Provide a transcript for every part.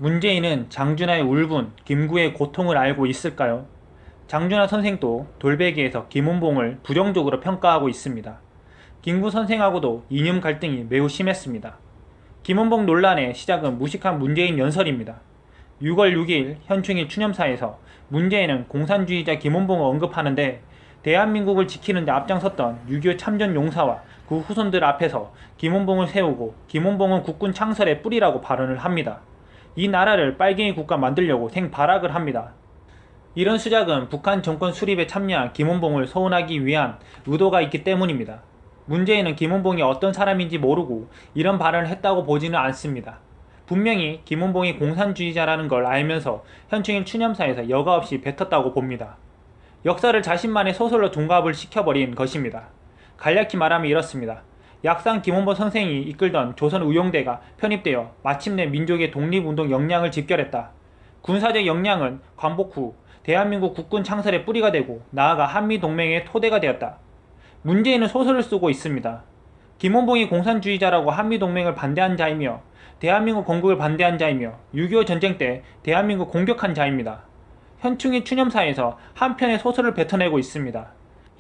문재인은 장준하의 울분, 김구의 고통을 알고 있을까요? 장준하 선생도 돌베개에서 김은봉을 부정적으로 평가하고 있습니다. 김구 선생하고도 이념 갈등이 매우 심했습니다. 김은봉 논란의 시작은 무식한 문재인 연설입니다. 6월 6일 현충일 추념사에서 문재인은 공산주의자 김은봉을 언급하는데 대한민국을 지키는 데 앞장섰던 6.25 참전 용사와 그 후손들 앞에서 김은봉을 세우고 김은봉은 국군 창설의 뿌리라고 발언을 합니다. 이 나라를 빨갱이 국가 만들려고 생발악을 합니다. 이런 수작은 북한 정권 수립에 참여한 김은봉을 소원하기 위한 의도가 있기 때문입니다. 문재인은 김은봉이 어떤 사람인지 모르고 이런 발언을 했다고 보지는 않습니다. 분명히 김은봉이 공산주의자라는 걸 알면서 현충일 추념사에서 여과 없이 뱉었다고 봅니다. 역사를 자신만의 소설로 둔갑을 시켜버린 것입니다. 간략히 말하면 이렇습니다. 약산 김원보 선생이 이끌던 조선의용대가 편입되어 마침내 민족의 독립운동 역량을 집결했다. 군사적 역량은 광복 후 대한민국 국군 창설의 뿌리가 되고 나아가 한미동맹의 토대가 되었다. 문재인은 소설을 쓰고 있습니다. 김원봉이 공산주의자라고 한미동맹을 반대한 자이며 대한민국 건국을 반대한 자이며 6.25 전쟁 때 대한민국 공격한 자입니다. 현충일 추념사에서 한 편의 소설을 뱉어내고 있습니다.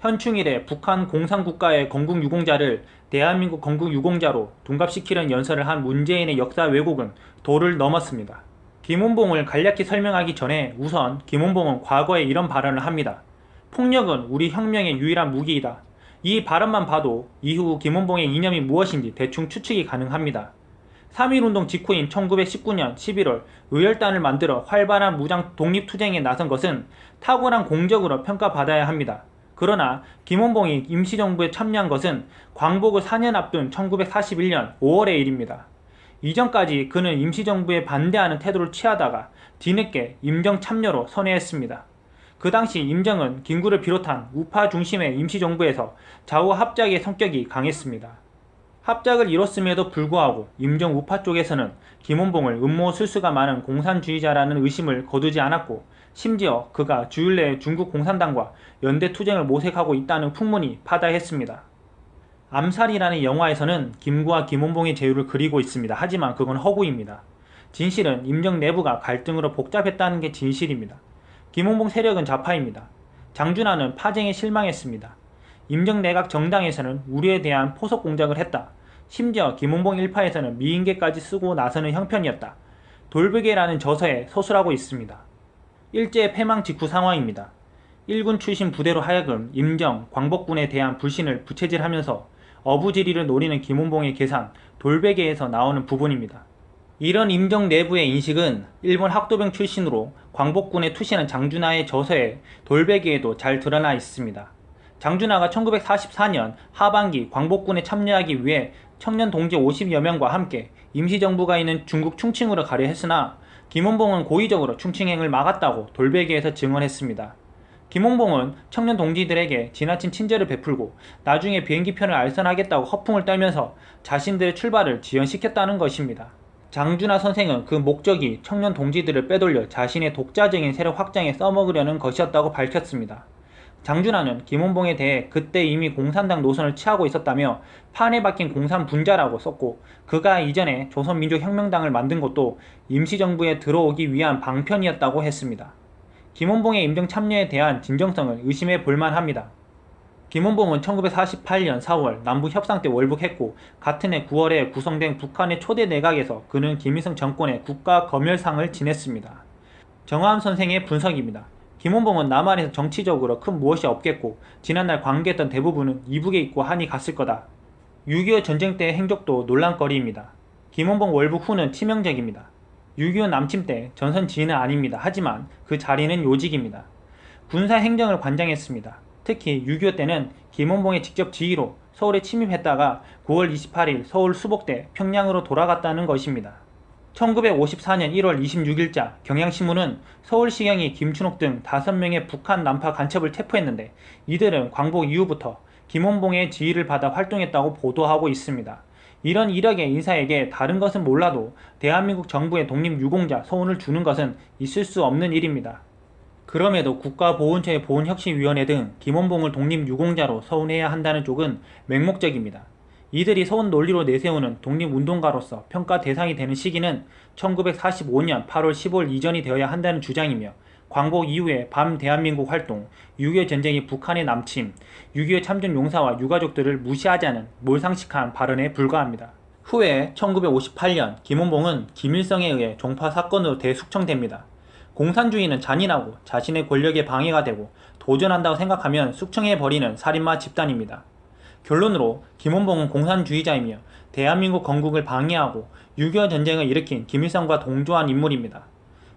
현충일에 북한 공산국가의 건국유공자를 대한민국 건국유공자로 둔갑시키는 연설을 한 문재인의 역사 왜곡은 도를 넘었습니다. 김은봉을 간략히 설명하기 전에 우선 김은봉은 과거에 이런 발언을 합니다. 폭력은 우리 혁명의 유일한 무기이다. 이 발언만 봐도 이후 김은봉의 이념이 무엇인지 대충 추측이 가능합니다. 3.1운동 직후인 1919년 11월 의열단을 만들어 활발한 무장 독립투쟁에 나선 것은 탁월한 공적으로 평가받아야 합니다. 그러나 김은봉이 임시정부에 참여한 것은 광복을 4년 앞둔 1941년 5월의 일입니다. 이전까지 그는 임시정부에 반대하는 태도를 취하다가 뒤늦게 임정 참여로 선회했습니다. 그 당시 임정은 김구를 비롯한 우파 중심의 임시정부에서 좌우 합작의 성격이 강했습니다. 합작을 이뤘음에도 불구하고 임정 우파 쪽에서는 김은봉을 음모술수가 많은 공산주의자라는 의심을 거두지 않았고 심지어 그가 주일 내에 중국 공산당과 연대투쟁을 모색하고 있다는 풍문이 파다했습니다. 암살이라는 영화에서는 김구와 김은봉의 제휴를 그리고 있습니다. 하지만 그건 허구입니다. 진실은 임정 내부가 갈등으로 복잡했다는 게 진실입니다. 김은봉 세력은 좌파입니다. 장준하는 파쟁에 실망했습니다. 임정 내각 정당에서는 우리에 대한 포석 공작을 했다. 심지어 김은봉 일파에서는 미인계까지 쓰고 나서는 형편이었다. 돌베개라는 저서에 서술하고 있습니다. 일제 패망 직후 상황입니다. 일군 출신 부대로 하여금 임정, 광복군에 대한 불신을 부채질하면서 어부지리를 노리는 김은봉의 계산, 돌베개에서 나오는 부분입니다. 이런 임정 내부의 인식은 일본 학도병 출신으로 광복군에 투신한 장준하의 저서에 돌베개에도 잘 드러나 있습니다. 장준하가 1944년 하반기 광복군에 참여하기 위해 청년 동지 50여 명과 함께 임시정부가 있는 중국 충칭으로 가려 했으나 김은봉은 고의적으로 충칭행을 막았다고 돌베개에서 증언했습니다. 김은봉은 청년 동지들에게 지나친 친절을 베풀고 나중에 비행기편을 알선하겠다고 허풍을 떨면서 자신들의 출발을 지연시켰다는 것입니다. 장준하 선생은 그 목적이 청년 동지들을 빼돌려 자신의 독자적인 세력 확장에 써먹으려는 것이었다고 밝혔습니다. 장준하는 김은봉에 대해 그때 이미 공산당 노선을 취하고 있었다며 판에 박힌 공산분자라고 썼고 그가 이전에 조선민족혁명당을 만든 것도 임시정부에 들어오기 위한 방편이었다고 했습니다. 김은봉의 임정 참여에 대한 진정성을 의심해 볼만합니다. 김은봉은 1948년 4월 남북협상 때 월북했고 같은 해 9월에 구성된 북한의 초대 내각에서 그는 김일성 정권의 국가검열상을 지냈습니다. 정화암 선생의 분석입니다. 김은봉은 남한에서 정치적으로 큰 무엇이 없겠고 지난날 관계했던 대부분은 이북에 있고 한이 갔을 거다. 6.25 전쟁 때의 행적도 논란거리입니다. 김은봉 월북 후는 치명적입니다. 6.25 남침 때 전선 지휘는 아닙니다. 하지만 그 자리는 요직입니다. 군사행정을 관장했습니다. 특히 6.25 때는 김은봉의 직접 지휘로 서울에 침입했다가 9월 28일 서울 수복돼 평양으로 돌아갔다는 것입니다. 1954년 1월 26일자 경향신문은 서울시경이 김춘옥 등 5명의 북한 남파 간첩을 체포했는데 이들은 광복 이후부터 김은봉의 지휘를 받아 활동했다고 보도하고 있습니다. 이런 이력의 인사에게 다른 것은 몰라도 대한민국 정부의 독립유공자 소원을 주는 것은 있을 수 없는 일입니다. 그럼에도 국가보훈처의 보훈혁신위원회 등 김은봉을 독립유공자로 서운해야 한다는 쪽은 맹목적입니다. 이들이 서운 논리로 내세우는 독립운동가로서 평가 대상이 되는 시기는 1945년 8월 15일 이전이 되어야 한다는 주장이며 광복 이후의 밤 대한민국 활동, 6.25 전쟁의 북한의 남침, 6.25 참전 용사와 유가족들을 무시하자는 몰상식한 발언에 불과합니다. 후에 1958년 김원봉은 김일성에 의해 종파 사건으로 대숙청됩니다. 공산주의는 잔인하고 자신의 권력에 방해가 되고 도전한다고 생각하면 숙청해버리는 살인마 집단입니다. 결론으로 김원봉은 공산주의자이며 대한민국 건국을 방해하고 6.25 전쟁을 일으킨 김일성과 동조한 인물입니다.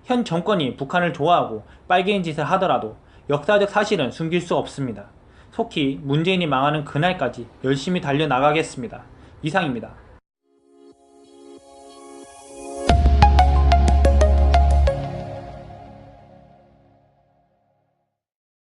현 정권이 북한을 좋아하고 빨갱이 짓을 하더라도 역사적 사실은 숨길 수 없습니다. 속히 문재인이 망하는 그날까지 열심히 달려나가겠습니다. 이상입니다.